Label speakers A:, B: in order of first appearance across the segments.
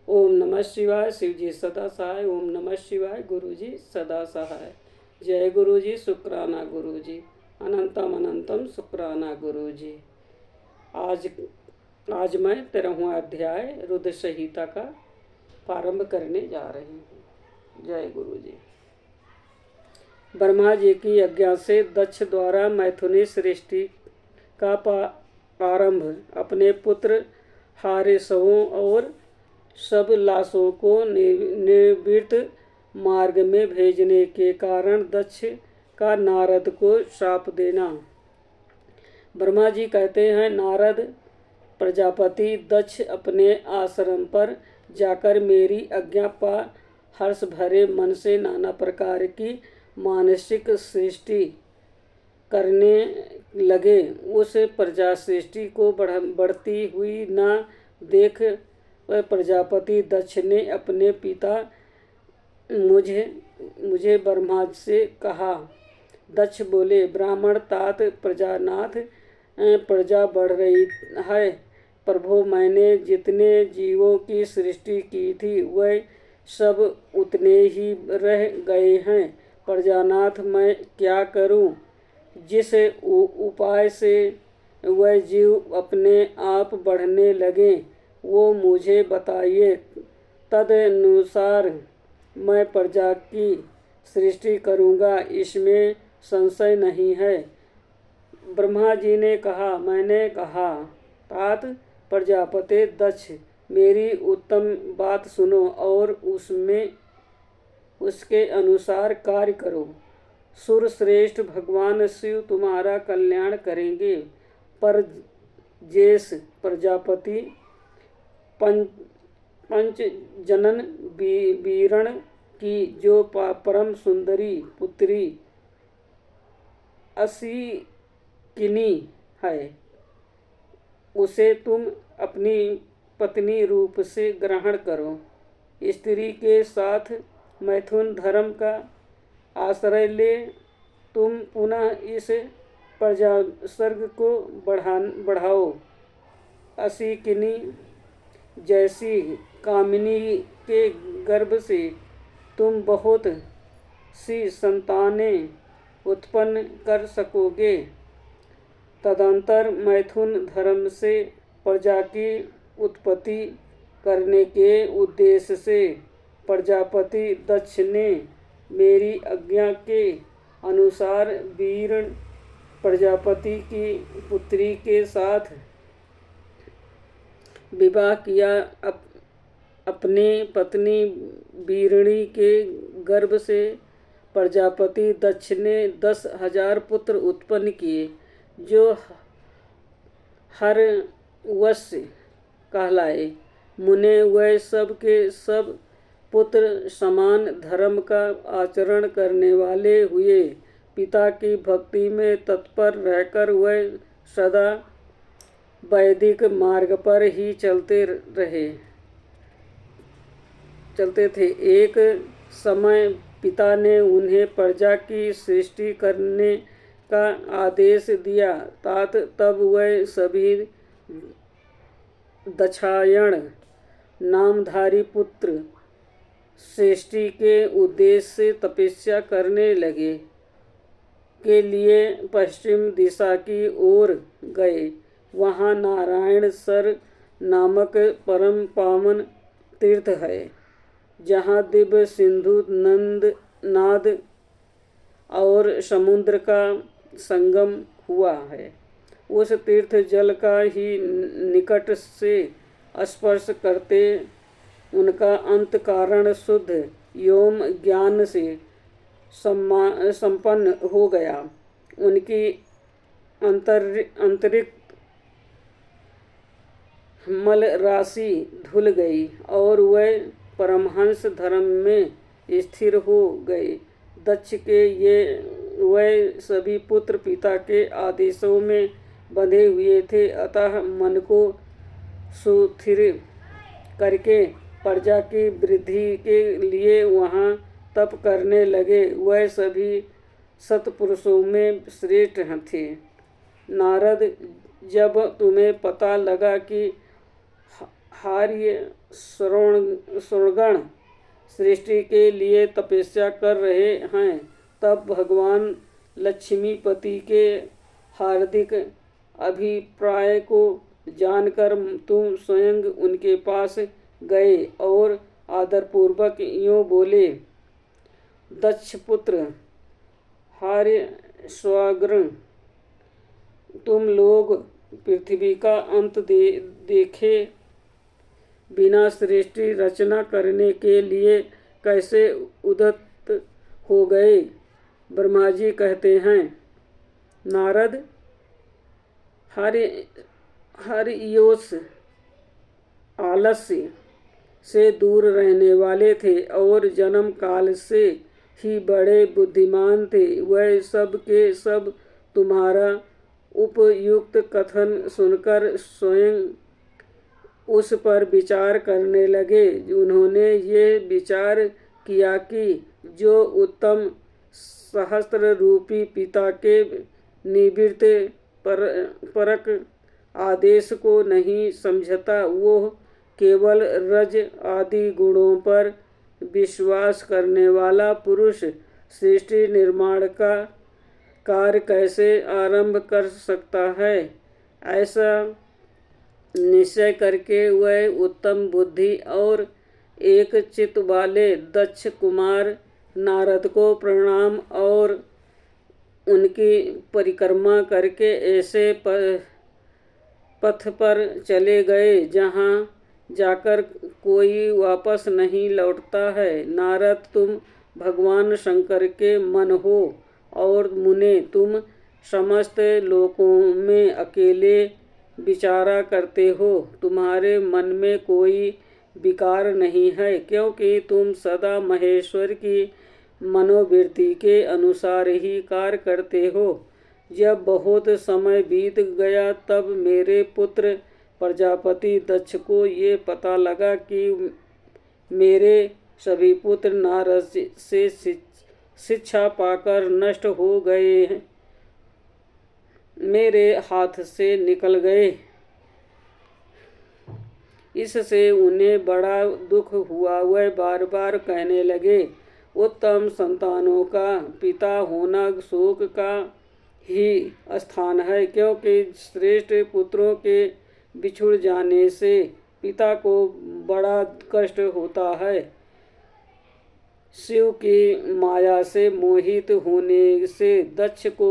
A: ओम नमः शिवाय। शिव जी सदा सहाय। ओम नमः शिवाय। गुरु जी सदा सहाय। जय गुरु जी। शुक्राना गुरु जी। अनंतम अनंतम शुक्राना गुरु जी। आज आज मैं 13वां अध्याय रुद्र संहिता का प्रारंभ करने जा रही हूँ। जय गुरु जी। ब्रह्मा जी की आज्ञा से दक्ष द्वारा मैथुनी सृष्टि का प्रारंभ अपने पुत्र हारिसों और सब लाशों को निवृत्त मार्ग में भेजने के कारण दक्ष का नारद को श्राप देना। ब्रह्मा जी कहते हैं, नारद प्रजापति दक्ष अपने आश्रम पर जाकर मेरी आज्ञा पा हर्ष भरे मन से नाना प्रकार की मानसिक सृष्टि करने लगे। उस प्रजा सृष्टि को बढ़ती हुई न देख वह प्रजापति दक्ष ने अपने पिता मुझे ब्रह्मा से कहा। दक्ष बोले, ब्राह्मण तात प्रजानाथ, प्रजा बढ़ रही है। प्रभु, मैंने जितने जीवों की सृष्टि की थी वह सब उतने ही रह गए हैं। प्रजानाथ, मैं क्या करूं? जिस उपाय से वह जीव अपने आप बढ़ने लगे वो मुझे बताइए। तदनुसार मैं प्रजा की सृष्टि करूँगा, इसमें संशय नहीं है। ब्रह्मा जी ने कहा। मैंने कहा, तात प्रजापति दक्ष, मेरी उत्तम बात सुनो और उसके अनुसार कार्य करो। सुरश्रेष्ठ भगवान शिव तुम्हारा कल्याण करेंगे। पर जेस प्रजापति पंच जनन बीरण की जो परम सुंदरी पुत्री असिकिनी है, उसे तुम अपनी पत्नी रूप से ग्रहण करो। स्त्री के साथ मैथुन धर्म का आश्रय ले तुम पुनः इस प्रजा सर्ग को बढ़ाओ। असिकिनी जैसी कामिनी के गर्भ से तुम बहुत सी संतानें उत्पन्न कर सकोगे। तदंतर मैथुन धर्म से प्रजा की उत्पत्ति करने के उद्देश्य से प्रजापति दक्ष ने मेरी आज्ञा के अनुसार वीरण प्रजापति की पुत्री के साथ विवाह किया। अपनी पत्नी वीरणी के गर्भ से प्रजापति दक्ष ने 10,000 पुत्र उत्पन्न किए, जो हर वश्य कहलाए। मुने वह सब के सब पुत्र समान धर्म का आचरण करने वाले हुए। पिता की भक्ति में तत्पर रहकर वह सदा वैदिक मार्ग पर ही चलते थे। एक समय पिता ने उन्हें प्रजा की सृष्टि करने का आदेश दिया। तात तब वह सभी दक्षायण नामधारी पुत्र सृष्टि के उद्देश्य से तपस्या करने लगे के लिए पश्चिम दिशा की ओर गए। वहाँ नारायण सर नामक परम पावन तीर्थ है, जहाँ दिव्य सिंधु नाद और समुद्र का संगम हुआ है। उस तीर्थ जल का ही निकट से स्पर्श करते उनका अंत कारण शुद्ध योम ज्ञान से संपन्न हो गया। उनकी अंतरिक्त मल राशि धुल गई और वह परमहंस धर्म में स्थिर हो गए। दक्ष के ये वह सभी पुत्र पिता के आदेशों में बंधे हुए थे, अतः मन को सुस्थिर करके प्रजा की वृद्धि के लिए वहाँ तप करने लगे। वह सभी सत्पुरुषों में श्रेष्ठ थे। नारद, जब तुम्हें पता लगा कि हार्य श्रवणगण सृष्टि के लिए तपस्या कर रहे हैं, तब भगवान लक्ष्मीपति के हार्दिक अभिप्राय को जानकर तुम स्वयं उनके पास गए और आदरपूर्वक यूँ बोले, दक्ष पुत्र हार्यश्वाग्र, तुम लोग पृथ्वी का अंत देखे बिना सृष्टि रचना करने के लिए कैसे उद्यत हो गए। ब्रह्मा जी कहते हैं, नारद हरियोस आलस्य से दूर रहने वाले थे और जन्म काल से ही बड़े बुद्धिमान थे। वह सब के सब तुम्हारा उपयुक्त कथन सुनकर स्वयं उस पर विचार करने लगे। उन्होंने ये विचार किया कि जो उत्तम सहस्त्र रूपी पिता के निवृत्त परक आदेश को नहीं समझता, वो केवल रज आदि गुणों पर विश्वास करने वाला पुरुष सृष्टि निर्माण का कार्य कैसे आरंभ कर सकता है। ऐसा निश्चय करके वह उत्तम बुद्धि और एक चित्त वाले दक्ष कुमार नारद को प्रणाम और उनकी परिक्रमा करके ऐसे पथ पर चले गए जहाँ जाकर कोई वापस नहीं लौटता है। नारद, तुम भगवान शंकर के मन हो और मुने, तुम समस्त लोकों में अकेले विचारा करते हो। तुम्हारे मन में कोई विकार नहीं है, क्योंकि तुम सदा महेश्वर की मनोवृत्ति के अनुसार ही कार्य करते हो। जब बहुत समय बीत गया तब मेरे पुत्र प्रजापति दक्ष को ये पता लगा कि मेरे सभी पुत्र नारद से शिक्षा पाकर नष्ट हो गए, मेरे हाथ से निकल गए। इससे उन्हें बड़ा दुख हुआ। वह बार बार कहने लगे, उत्तम संतानों का पिता होना शोक का ही स्थान है, क्योंकि श्रेष्ठ पुत्रों के बिछुड़ जाने से पिता को बड़ा कष्ट होता है। शिव की माया से मोहित होने से दक्ष को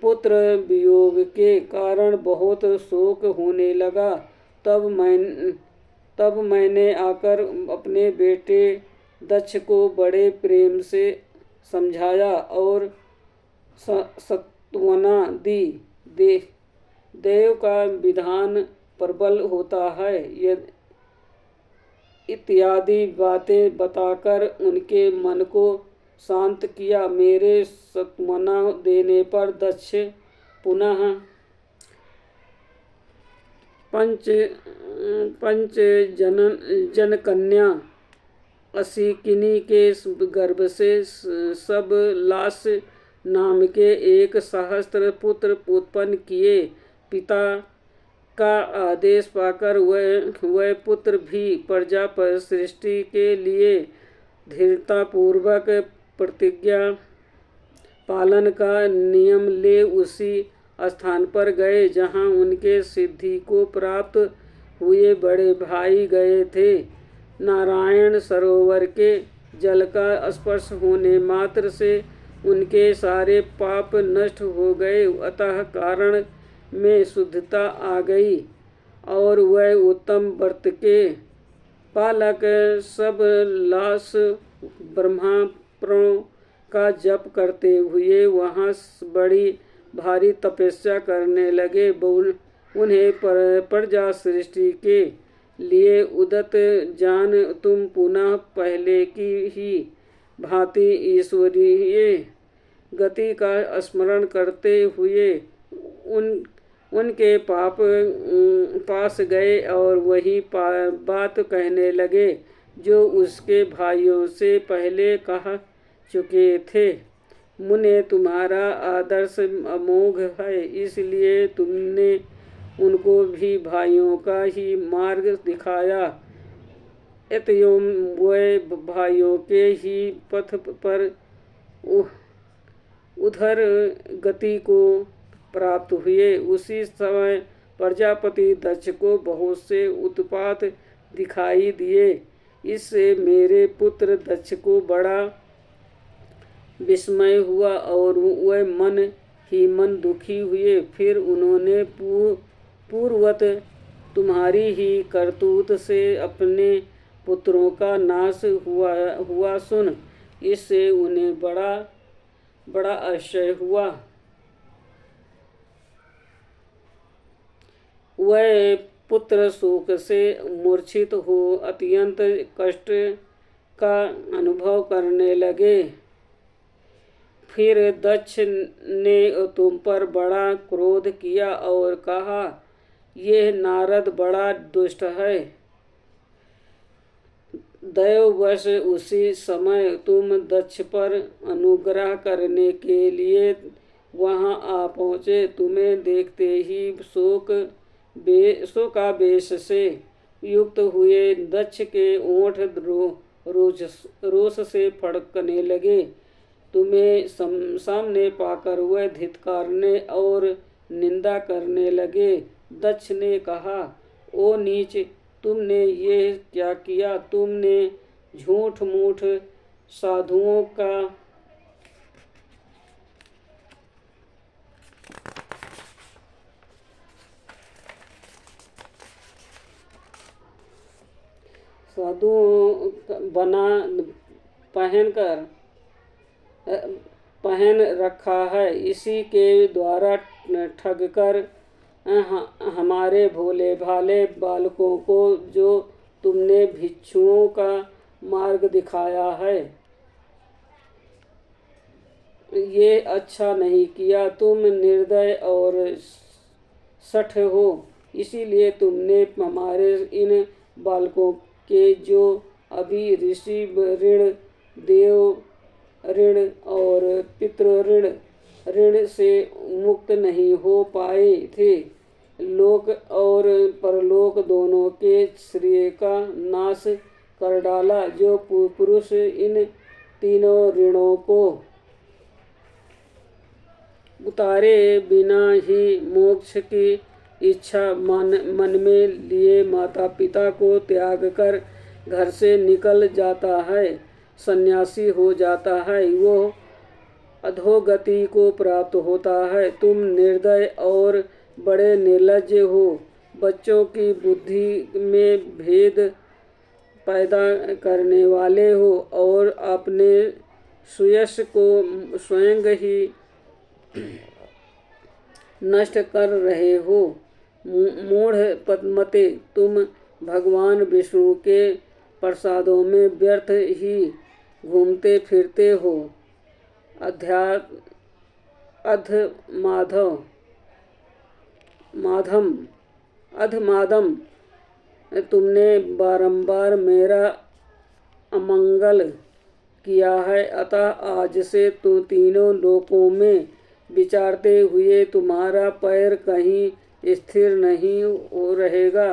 A: पुत्र वियोग के कारण बहुत शोक होने लगा। तब मैंने आकर अपने बेटे दक्ष को बड़े प्रेम से समझाया और सांत्वना दी। देव का विधान प्रबल होता है इत्यादि बातें बताकर उनके मन को शांत किया। मेरे सांत्वना देने पर दक्ष पुनः पंच जन कन्या असिकिनी के गर्भ से सब लास नाम के एक सहस्त्र पुत्र उत्पन्न किए। पिता का आदेश पाकर वह पुत्र भी प्रजा पर सृष्टि के लिए धीरतापूर्वक प्रतिज्ञा पालन का नियम ले उसी स्थान पर गए जहाँ उनके सिद्धि को प्राप्त हुए बड़े भाई गए थे। नारायण सरोवर के जल का स्पर्श होने मात्र से उनके सारे पाप नष्ट हो गए, अतः कारण में शुद्धता आ गई और वह उत्तम व्रत के पालक सब लास ब्रह्मास्त्रों का जप करते हुए वहाँ बड़ी भारी तपस्या करने लगे। उन्हें प्रजा सृष्टि के लिए उदत जान तुम पुनः पहले की ही भांति ईश्वरीय गति का स्मरण करते हुए उनके पास गए और वही बात कहने लगे जो उसके भाइयों से पहले कह चुके थे। मुने, तुम्हारा आदर्श अमोघ है, इसलिए तुमने उनको भी भाइयों का ही मार्ग दिखाया। एतयों वे भाइयों के ही पथ पर उधर गति को प्राप्त हुए। उसी समय प्रजापति दक्ष को बहुत से उत्पात दिखाई दिए। इससे मेरे पुत्र दक्ष को बड़ा विस्मय हुआ और वह मन ही मन दुखी हुए। फिर उन्होंने पूर्ववत तुम्हारी ही करतूत से अपने पुत्रों का नाश हुआ सुन इससे उन्हें बड़ा आश्चर्य हुआ। वह पुत्र शोक से मूर्छित हो अत्यंत कष्ट का अनुभव करने लगे। फिर दक्ष ने तुम पर बड़ा क्रोध किया और कहा, यह नारद बड़ा दुष्ट है। दैववश उसी समय तुम दक्ष पर अनुग्रह करने के लिए वहां आ पहुँचे। तुम्हें देखते ही शोकावेश से युक्त हुए दक्ष के ओंठ रोष से फड़कने लगे। तुम्हें सामने पाकर वह धिक्कारने और निंदा करने लगे। दक्ष ने कहा, ओ नीच, तुमने ये क्या किया? तुमने झूठ मूठ साधुओं बना पहन रखा है। इसी के द्वारा ठग कर हमारे भोले भाले बालकों को जो तुमने भिक्षुओं का मार्ग दिखाया है, ये अच्छा नहीं किया। तुम निर्दय और शठ हो, इसीलिए तुमने हमारे इन बालकों के जो अभी ऋषि ऋण, देव ऋण और पितृ ऋण से मुक्त नहीं हो पाए थे, लोक और परलोक दोनों के श्रेय का नाश कर डाला। जो पुरुष इन तीनों ऋणों को उतारे बिना ही मोक्ष की इच्छा मन में लिए माता पिता को त्याग कर घर से निकल जाता है, सन्यासी हो जाता है, वो अधोगति को प्राप्त होता है। तुम निर्दय और बड़े निर्लज्ज हो, बच्चों की बुद्धि में भेद पैदा करने वाले हो और अपने सुयश को स्वयं ही नष्ट कर रहे हो। मूढ़ पद्मते, तुम भगवान विष्णु के प्रसादों में व्यर्थ ही घूमते फिरते हो। अधमादम, तुमने बारंबार मेरा अमंगल किया है, अतः आज से तो तीनों लोकों में विचारते हुए तुम्हारा पैर कहीं स्थिर नहीं हो रहेगा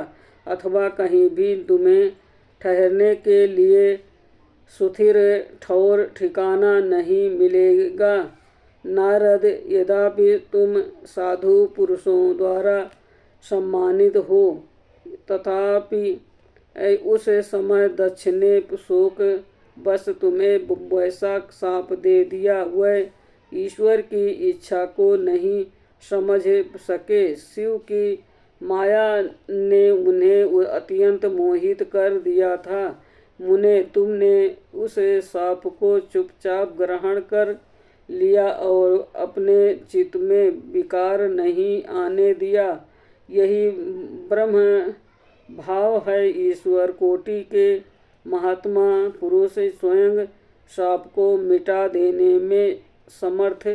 A: अथवा कहीं भी तुम्हें ठहरने के लिए सुथिर ठौर ठिकाना नहीं मिलेगा। नारद, यद्यपि तुम साधु पुरुषों द्वारा सम्मानित हो, तथापि उस समय दक्ष ने शोक बस तुम्हें वैसा शाप दे दिया। वह ईश्वर की इच्छा को नहीं समझ सके। शिव की माया ने उन्हें अत्यंत मोहित कर दिया था। मुने, तुमने उस शाप को चुपचाप ग्रहण कर लिया और अपने चित्त में विकार नहीं आने दिया। यही ब्रह्म भाव है। ईश्वर कोटि के महात्मा पुरुष स्वयं शाप को मिटा देने में समर्थ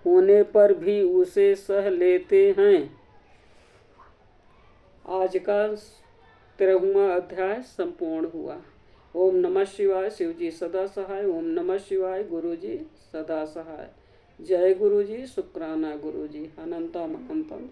A: होने पर भी उसे सह लेते हैं। आज का 13वां अध्याय संपूर्ण हुआ। ओम नमः शिवाय। शिव जी सदा सहाय। ओम नमः शिवाय। गुरु जी सदा सहाय। जय गुरु जी। शुक्राना गुरु जी। अनंतम अनंतम।